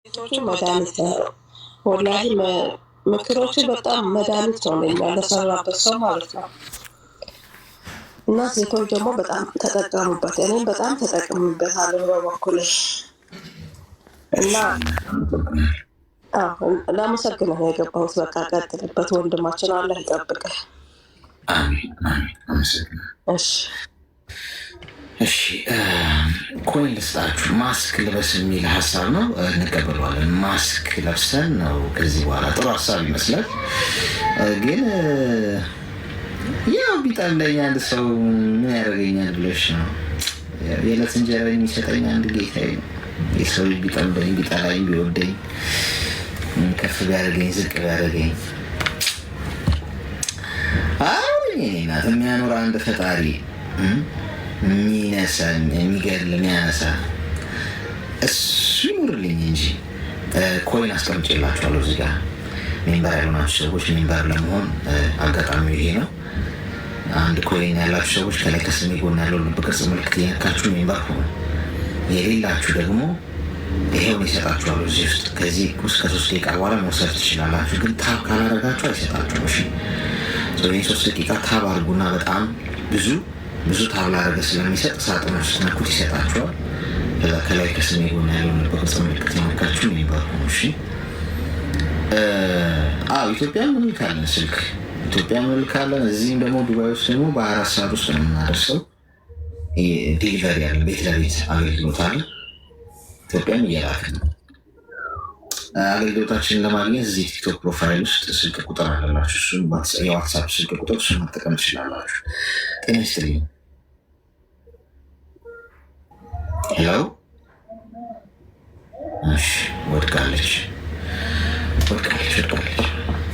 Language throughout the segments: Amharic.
ሴቶቹ መድኃኒት ነው። ወላሂ ምክሮቹ በጣም መድኃኒት ነው ለኛ ለሰራበት ሰው ማለት ነው። እና ሴቶች ደግሞ በጣም ተጠቀሙበት። እኔም በጣም ተጠቅምበታለሁ በበኩሌ እና ላመሰግንህ ነው የገባሁት። በቃ ቀጥልበት ወንድማችን፣ አላህ ይጠብቅህ። አሜን አሜን። አመሰግናለሁ። እሺ ኮይን ልስጣችሁ። ማስክ ልበስ የሚል ሀሳብ ነው፣ እንቀበለዋለን። ማስክ ለብሰን ነው ከዚህ በኋላ። ጥሩ ሀሳብ ይመስላል። ግን ያው ቢጠለኝ አንድ ሰው ምን ያደርገኛል ብለሽ ነው? የዕለት እንጀራ የሚሰጠኝ አንድ ጌታዬ ነው። የሰው ቢጠለኝ ቢጠላኝ ቢወደኝ ከፍ ቢያደርገኝ ዝቅ ቢያደርገኝ ናት የሚያኖር አንድ ፈጣሪ የሚነሳ የሚገድል የሚያነሳ እሱ ይኑርልኝ እንጂ። ኮይን አስቀምጬላችኋለሁ እዚህ ጋር። ሜምበር ያልሆናችሁ ሰዎች ሜምበር ለመሆን አጋጣሚው ይሄ ነው። አንድ ኮይን ያላችሁ ሰዎች ከላይ ከስሜ ጎን ያለው ልብ ቅርጽ ምልክት እየነካችሁ ሜምበር ሆኑ። የሌላችሁ ደግሞ ይሄውን ይሰጣችኋል እዚህ ውስጥ። ከዚህ ውስጥ ከ3 ደቂቃ በኋላ መውሰድ ትችላላችሁ። ግን ታብ ካላደረጋችሁ አይሰጣችሁም። እሺ ይህ 3 ደቂቃ ታብ አድርጉና በጣም ብዙ ታብ ላደረገ ስለሚሰጥ ሳጥን ውስጥ ነኩት ይሰጣችኋል። ከዛ ከላይ ከስሜ ጎን ያለውን በቅርጽ ምልክት የነካችሁ ሜምበር ሆኑ። እሺ ኢትዮጵያ እንልካለን፣ ስልክ ኢትዮጵያ እንልካለን። እዚህም ደግሞ ዱባይ ውስጥ ደግሞ በ24 ሰዓት ውስጥ ነው የምናደርሰው። ዴሊቨሪ ያለ ቤት ለቤት አገልግሎት አለ። ኢትዮጵያም እየላክን ነው። አገልግሎታችንን ለማግኘት እዚህ ቲክቶክ ፕሮፋይል ውስጥ ስልክ ቁጥር አለላችሁ። እሱን የዋትሳፕ ስልክ ቁጥር እሱን መጠቀም ትችላላችሁ። ጤና ይስጥልኝ። ሄሎ። እሺ ወድቃለች።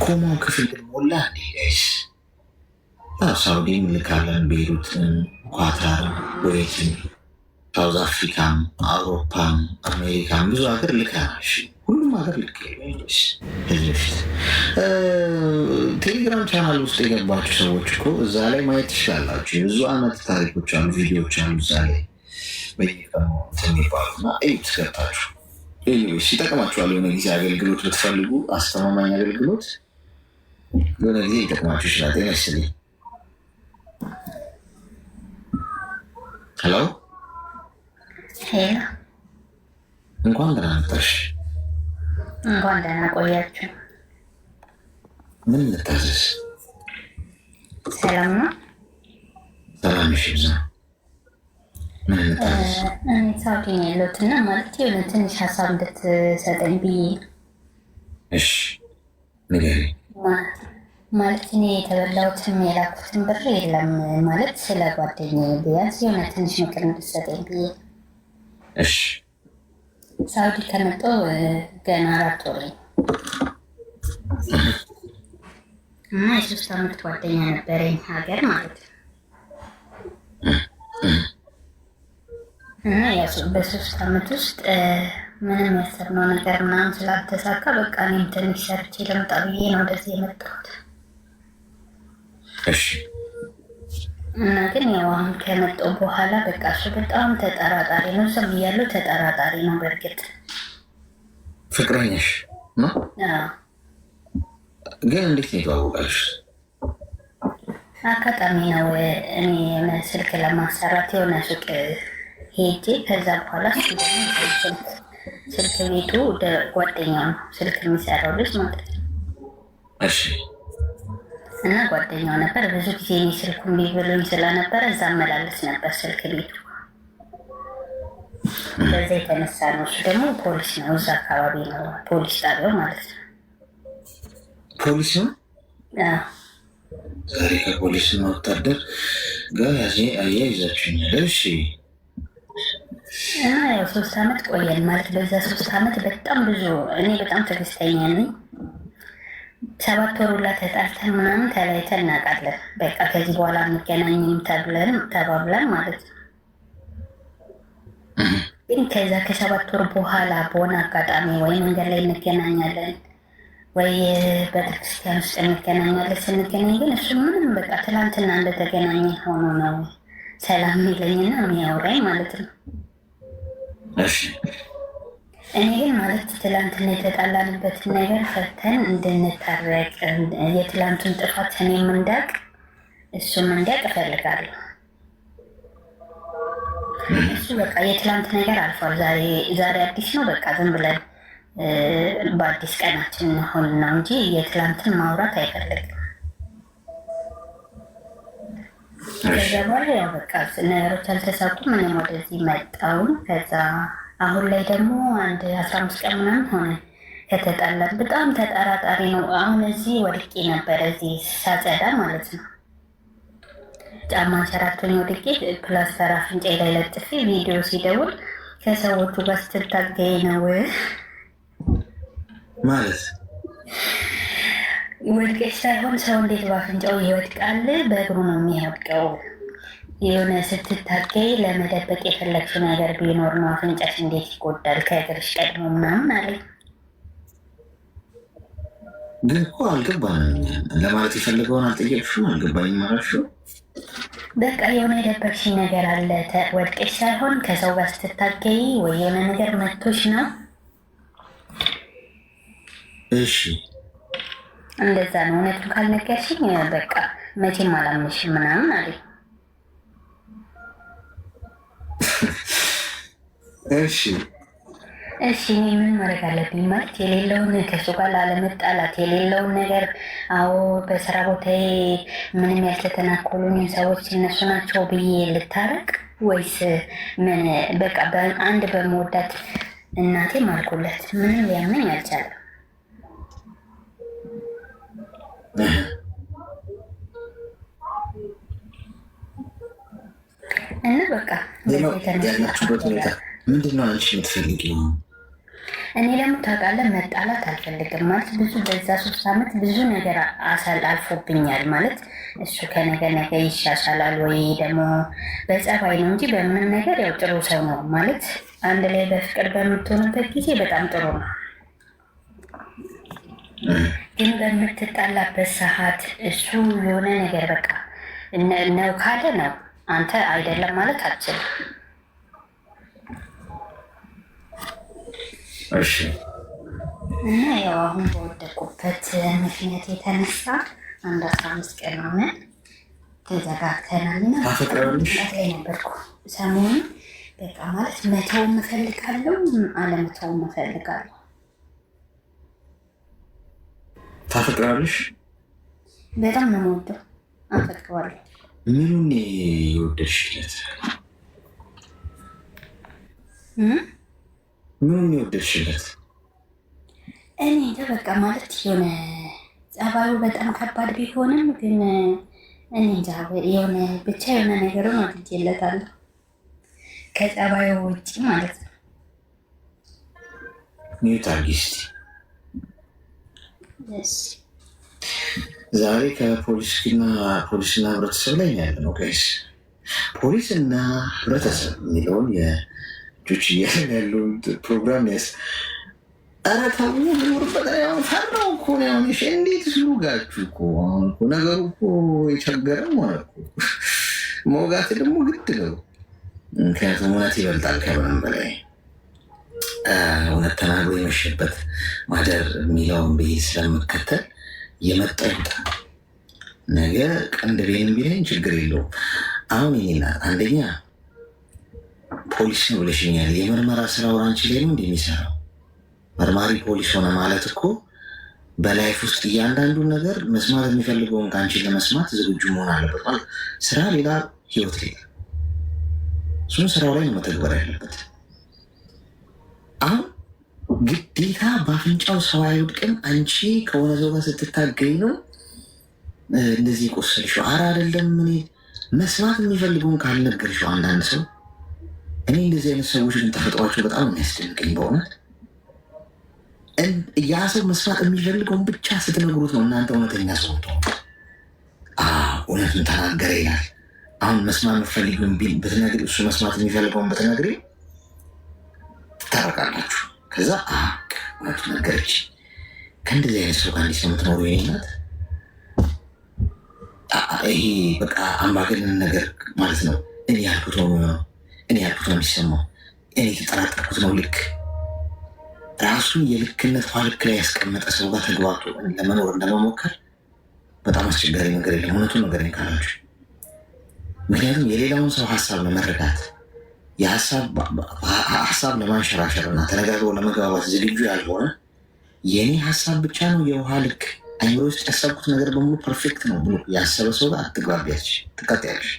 ኮማው ክፍል ግን ሞላ እንዴ ጋይስ? ሳውዲ እንልካለን፣ ቤይሩትን፣ ኳታር፣ ኩዌትን፣ ሳውዝ አፍሪካም፣ አውሮፓም፣ አሜሪካም ብዙ ሀገር ልከናል። ሁሉም ሀገር ልክ ከዚህ በፊት ቴሌግራም ቻናል ውስጥ የገባችሁ ሰዎች እኮ እዛ ላይ ማየት ትችላላችሁ። የብዙ አመት ታሪኮች አሉ፣ ቪዲዮዎች አሉ እዛ ላይ በየቀኑ የሚባሉ እና ትገብታችሁ ይጠቅማችኋል። የሆነ ጊዜ አገልግሎት ብትፈልጉ አስተማማኝ አገልግሎት የሆነ ጊዜ ይጠቅማችሁ ይችላል። ጤና ይስጥልኝ። ሄሎ፣ እንኳን ደህና መጣሽ። እንኳን ደህና ቆያችሁ። ምን ልታዘዝ? ሰላም ነው? ሰላም ይብዛ። ምን ልታዘዝ? እኔ ሳውዲ ነው ያለሁት እና ማለት የሆነ ትንሽ ሀሳብ እንድትሰጠኝ ብዬ። እሺ ንገሪኝ። ማለት እኔ የተበላሁትም የላኩትን ብር የለም ማለት ስለ ጓደኛዬ ቢያንስ የሆነ ትንሽ ምክር እንድትሰጠኝ ብዬ። እሺ ሳውዲ ከመጣሁ ገና 4 ወር እና የ3 አመት ጓደኛ ነበረኝ ሀገር ማለት ነው። እና በ3 አመት ውስጥ ምንም ያሰብነው ነገር ምናምን ስላልተሳካ በቃ እኔም ትንሽ ሰርቼ ልምጣ ብዬ ነው ወደዚህ የመጣሁት። እሺ እና ግን ያው አሁን ከመጣሁ በኋላ በቃ እሱ በጣም ተጠራጣሪ ነው። እዛም እያለሁ ተጠራጣሪ ነው። በእርግጥ ፍቅረኛሽ ነው? ግን እንዴት ነው የተዋወቃችሁት? አጋጣሚ ነው። እኔ የሆነ ስልክ ለማሰራት የሆነ ሱቅ ሄጄ ከዛ በኋላ እሱ ደግሞ ስልክ ቤቱ ጓደኛው ነው ስልክ የሚሰራው ልጅ ማለት ነው። እሺ እና ጓደኛው ነበር። ብዙ ጊዜ እኔ ስልኩን ቢብሉኝ ስለነበረ እዛ መላለስ ነበር ስልክ ቤቱ። በዛ የተነሳ ነው። እሱ ደግሞ ፖሊስ ነው፣ እዛ አካባቢ ነው ፖሊስ ጣቢያው ማለት ነው። ፖሊስ ነው? ዛሬ ከፖሊስ ወታደር ጋር አያይዛችሁኛል። እሺ እና ያው 3 አመት ቆየን ማለት በዛ 3 አመት በጣም ብዙ እኔ በጣም ትዕግስተኛ ነኝ። 7 ወር ሁላ ተጣልተን ምናምን ተለያይተን እናውቃለን። በቃ ከዚህ በኋላ እንገናኝም ተባብለን ማለት ነው። ግን ከዛ ከ7 ወር በኋላ በሆነ አጋጣሚ ወይ መንገድ ላይ እንገናኛለን ወይ ቤተክርስቲያን ውስጥ እንገናኛለን። ስንገናኝ ግን እሱ ምንም በቃ ትናንትና እንደተገናኘ ሆኖ ነው ሰላም የሚለኝና የሚያወራኝ ማለት ነው። እሺ እኔ ግን ማለት ትላንትና የተጣላንበትን ነገር ፈተን እንድንታረቅ የትላንቱን ጥፋት እኔም እንዳቅ እሱም እንዲያውቅ እፈልጋለሁ። እሱ በቃ የትላንት ነገር አልፏል። ዛሬ አዲስ ነው። በቃ ዝም ብለን በአዲስ ቀናችን ሆን ነው እንጂ የትላንትን ማውራት አይፈልግም። ከዛ በኋላ ያው በቃ ነገሮች አልተሳኩም። እኔም ወደዚህ መጣውን ከዛ አሁን ላይ ደግሞ አንድ 15 ቀን ምናምን ሆነ ከተጣላን። በጣም ተጠራጣሪ ነው። አሁን እዚህ ወድቄ ነበረ እዚህ ሳጸዳ ማለት ነው። ጫማ አንሸራቶኝ ወድቄ ፕላስተር አፍንጫዬ ላይ ለጥፌ ቪዲዮ ሲደውል ከሰዎቹ ጋር ስትታገኝ ነው ማለት ወድቀሽ ሳይሆን ሰው እንዴት በአፍንጫው ይወድቃል? በእግሩ ነው የሚወድቀው። የሆነ ስትታገይ ለመደበቅ የፈለግሽው ነገር ቢኖር ነው አፍንጫሽ እንዴት ይጎዳል ከእግርሽ ቀድሞ ምናምን አለኝ። ግን እኮ አልገባንም ለማለት የፈለገውን አልጠየቅሽም። አልገባኝ ማለት ነው። በቃ የሆነ የደበቅሽኝ ነገር አለ። ወድቀሽ ሳይሆን ከሰው ጋር ስትታገይ ወይ የሆነ ነገር መቶሽ ነው። እሺ እንደዛ ነው። እውነቱን ካልነገርሽኝ በቃ መቼም አላምንሽም ምናምን አለኝ። እሺ እሺ እኔ ምን ማድረግ አለብኝ? ማለት የሌለውን ከሱ ጋር ላለመጣላት የሌለውን ነገር አዎ በስራ ቦታዬ ምንም ያልተተናኮሉኝ ሰዎች እነሱ ናቸው ብዬ ልታረቅ ወይስ ምን? በቃ አንድ በመወዳት እናቴ ማልኩለት ምንም ሊያመኝ አልቻለም። እና በቃ ምንድን ነው አንቺ የምትፈልጊው? እኔ ደግሞ ታውቃለህ መጣላት አልፈልግም። ማለት ብዙ በዛ 3 ዓመት ብዙ ነገር አልፎብኛል። ማለት እሱ ከነገ ነገ ይሻሻላል ወይ ደግሞ በጸባይ ነው እንጂ በምንም ነገር ያው ጥሩ ሰው ነው። ማለት አንድ ላይ በፍቅር በምትሆንበት ጊዜ በጣም ጥሩ ነው። ግን በምትጣላበት ሰዓት እሱ የሆነ ነገር በቃ ነው ካለ ነው አንተ አይደለም ማለት አትችልም። እሺ እና ያው አሁን በወደቁበት ምክንያት የተነሳ አንድ 15 ቀን ሆነ ተዘጋግተናል። እና ላይ ነበርኩ ሰሞኑን በቃ ማለት መተውም እፈልጋለሁ አለመተውም እፈልጋለሁ። ታፈቅራለሽ? በጣም ነው የምወደው፣ አፈቅረዋለሁ። ምኑን የወደድሽለት? ምኑን የወደድሽለት? እኔ በቃ ማለት የሆነ ጸባዩ በጣም ከባድ ቢሆንም ግን እኔ እንጃ የሆነ ብቻ የሆነ ነገሩን ወድጄለታለሁ ከጸባዩ ውጭ ማለት ነው። ሚዩት አድርጊ እስኪ። ዛሬ ከፖሊስና ህብረተሰብ ላይ ያለ ነው ጋይስ። ፖሊስና ህብረተሰብ የሚለውን የጆች እያለ ያለውን ፕሮግራም ያስ አረታሙ ኖርበት ፈራው እኮ ሆን እንዴት ስሉጋችሁ እኮ አሁን እኮ ነገሩ እኮ የቸገረም ሆነ እኮ መውጋት ደግሞ ግድ ነው። ምክንያቱም እውነት ይበልጣል ከምንም በላይ። እውነት ተናግሮ የመሸበት ማደር የሚለውን ብዬ ስለምከተል የመጣ ይምጣ። ነገ ቀንድቤን ቢለኝ ችግር የለውም። አሁን ይሄና አንደኛ ፖሊስ ነው ብለሽኛል። የምርመራ ስራው አንቺ ላይ ነው እንደሚሰራው መርማሪ ፖሊስ ሆነ ማለት እኮ በላይፍ ውስጥ እያንዳንዱን ነገር መስማት የሚፈልገውን ከአንቺ ለመስማት ዝግጁ መሆን አለበት ማለት ስራ ሌላ ህይወት ሌላ። እሱን ስራው ላይ ነው መተግበር ያለበት። አሁን ግዴታ በአፍንጫው ሰው አይወድቅም። አንቺ ከሆነ ሰው ጋር ስትታገኝ ነው እንደዚህ ቆሰልሽው። ኧረ አይደለም። እኔ መስማት የሚፈልገውን ካልነገርሽው አንዳንድ ሰው እኔ እንደዚህ አይነት ሰዎች ግን ተፈጥሯቸው በጣም የሚያስደንቀኝ በእውነት ያ ሰው መስማት የሚፈልገውን ብቻ ስትነግሩት ነው እናንተ እውነተኛ ሰው እውነቱን ተናገረ ይላል። አሁን መስማት የምትፈልጊውን ቢል ብትነግሪ እሱ መስማት የሚፈልገውን ብትነግሪ ትታረቃላችሁ። ከዛ እውነቱ ነገረች። ከእንደዚህ አይነት ሰው ጋር እንዲህ የምትኖሩ የኔ ናት። ይሄ በቃ አምባገነን ነገር ማለት ነው። እኔ ያልኩት ነው የሚሆነው፣ እኔ ያልኩት ነው የሚሰማው፣ እኔ የተጠራጠርኩት ነው ልክ ራሱን የልክነት ልክ ላይ ያስቀመጠ ሰው ጋር ተግባብቶ ለመኖር እንደመሞከር በጣም አስቸጋሪ ነገር የለም። እውነቱን ነገር ካላችሁ፣ ምክንያቱም የሌላውን ሰው ሀሳብ ለመረዳት ሀሳብ ለማንሸራሸር እና ተነጋግሮ ለመግባባት ዝግጁ ያልሆነ የእኔ ሀሳብ ብቻ ነው የውሃ ልክ አይምሮ ውስጥ ያሰብኩት ነገር በሙሉ ፐርፌክት ነው ብሎ ያሰበ ሰው ጋር አትግባቢያች፣ ትቀጥያለሽ።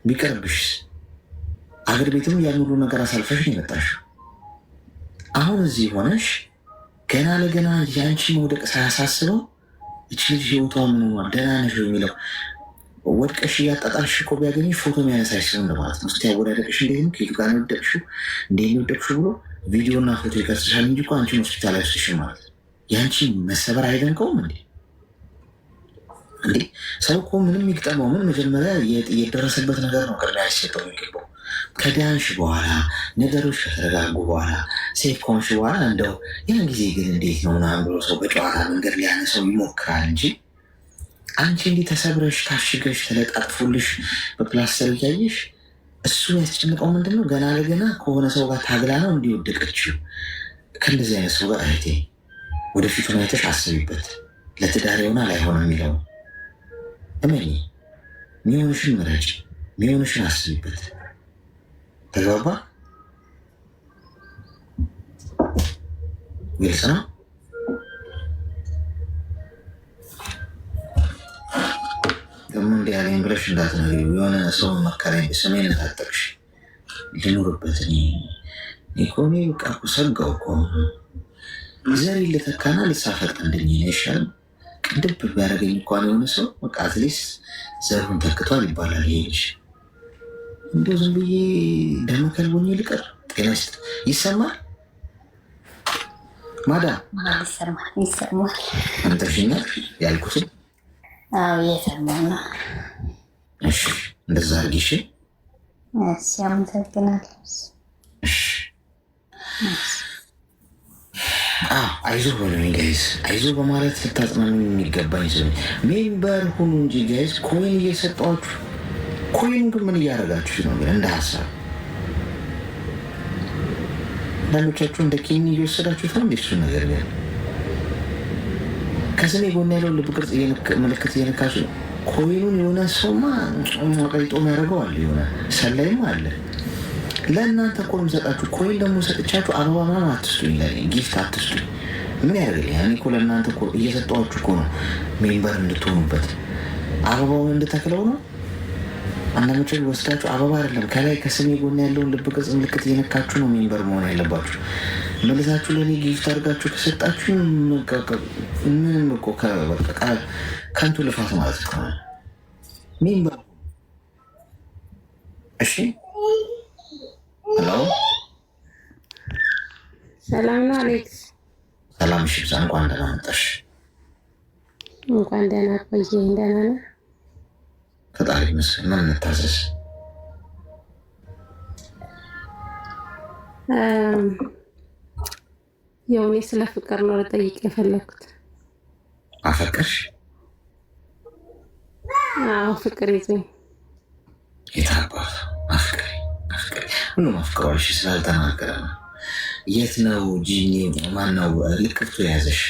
ቢቀርብሽ አገር ቤትም ያን ሁሉ ነገር አሳልፈሽ ነው የመጣሽው። አሁን እዚህ ሆነሽ ገና ለገና የአንቺ መውደቅ ሳያሳስበው እች ልጅ ህይወቷ ምን ሆኗል ደህና ነሽ የሚለው ወድቀሽ እያጣጣልሽ እኮ ቢያገኝሽ ፎቶ የሚያነሳሽ ሰው እንደማለት ነው። እስኪ ያወዳደቅሽ እንዴት ነው ከየቱ ጋር ነው የወደቅሽው እንዴት ነው የወደቅሽው ብሎ ቪዲዮና ፎቶ ይቀርጽሻል እንጂ እኮ አንቺን ሆስፒታል አይወስድሽም ማለት ነው። የአንቺ መሰበር አይደንቀውም እንዴ? እንዴ ሰው እኮ ምንም ይግጠመው ምን መጀመሪያ የደረሰበት ነገር ነው ቅድሚያ ሊሰጠው የሚገባው። ከዳንሽ በኋላ ነገሮች ከተረጋጉ በኋላ ሴፍ ከሆንሽ በኋላ እንደው ያን ጊዜ ግን እንዴት ነው ምናምን ብሎ ሰው በጨዋታ መንገድ ሊያነሰው ይሞክራል እንጂ አንቺ እንዲህ ተሰብረሽ ታሽገሽ ተለጣጥፎልሽ በፕላስተር እያየሽ እሱ ያስጨንቀው ምንድን ነው? ገና ለገና ከሆነ ሰው ጋር ታግላ ነው እንዲወደቀችው። ከእንደዚህ አይነት ሰው ጋር እህቴ ወደፊቱን አይተሽ አስቢበት። ለትዳር ይሆና ላይሆነ የሚለው እመኚ። ሚሆንሽን ምረጭ፣ ሚሆንሽን አስቢበት። ተግባባ? ግልጽ ነው። ደግሞ እንዲህ ያለኝ ብለሽ እንዳትነግሪው። የሆነ ሰው መከረኝ፣ ስሜን ታጠቅሽ ልኑርበት። እኔ በቃ ሰጋው እኮ ዘር ልተካና ልሳፈጥ እንደኝ ይሻል ቅድብ ቢያደርገኝ እንኳን የሆነ ሰው በቃ አትሊስት ዘሩን ተክቷል ይባላል። ይሄልሽ እንደው ዝም ብዬ ደመከልቦኝ ልቀር። ጤና ይስጥ። ይሰማል ማዳም? ይሰማል። አንተሽኛል ያልኩትን? አዎ እየሰማሁ ነው። እሺ እንደዛ አድርጊ። እሺ አመሰግናለሁ። እሺ አይዞህ በሉኝ ጋይዝ፣ አይዞህ በማለት ልታጽናኑ የሚገባኝ ስም ሜምበር ሁኑ እንጂ ጋይዝ። ኮይን እየሰጧችሁ ኮይን ግን ምን እያደረጋችሁ ነው? ግን እንደ ሀሳብ አንዳንዶቻችሁ እንደ ኬኝ እየወሰዳችሁት ነው። እንደሱ ነገር ግን ከስሜ ጎን ያለው ልብ ቅርጽ ምልክት እየነካችሁ ኮይኑን የሆነ ሰውማ ቀይጦ የሚያደርገው አለ፣ የሆነ ሰላይም አለ። ለእናንተ እኮ ነው የምሰጣችሁ ኮይን። ደግሞ ሰጥቻችሁ አበባ ምናምን አትስጡኝ፣ ለእኔ ጊፍት አትስጡኝ። ምን ያደርግልኝ? እኔ እኮ ለእናንተ እኮ እየሰጠኋችሁ እኮ ነው ሜምበር እንድትሆኑበት። አበባውን እንድተክለው ነው። አንዳንዶች ወስዳችሁ አበባ አይደለም ከላይ ከስሜ ጎን ያለውን ልብ ቅርጽ ምልክት እየነካችሁ ነው ሜምበር መሆን ያለባችሁ። መልሳችሁ ለእኔ ጊፍት አድርጋችሁ ከሰጣችሁ ምንም እኮ ከንቱ ልፋት ማለት እኮ ነው ሜምበር። እሺ ሄሎ፣ ሰላም ነው አሌክስ? ሰላም። እሺ ብዛ፣ እንኳን ደህና መጣሽ። እንኳን ደህና ቆየኝ። ደህና ነህ? ፈጣሪ ይመስገን። ምን እንታዘዝ? የሆነ ስለ ፍቅር ነው ልጠይቅ የፈለኩት። አፈቀርሽ? አዎ ፍቅር ይዞኝ። የታባቱ አፍቅሪ ሁሉም አፍቅሯልሽ ስላልተናገረ ነው። የት ነው ጂኒ? ማነው ልክፍቱ የያዘሽ?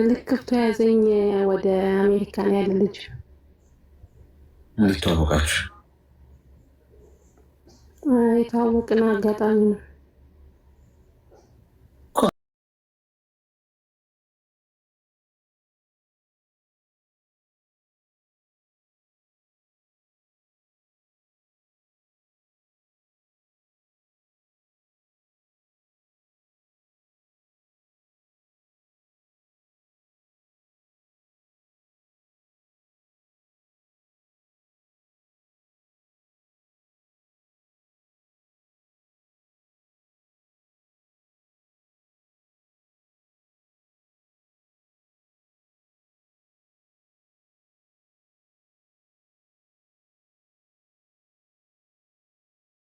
ልክፍቱ የያዘኝ ወደ አሜሪካን ያለ ልጅ። እንዴት ተዋወቃችሁ? የተዋወቅን አጋጣሚ ነው።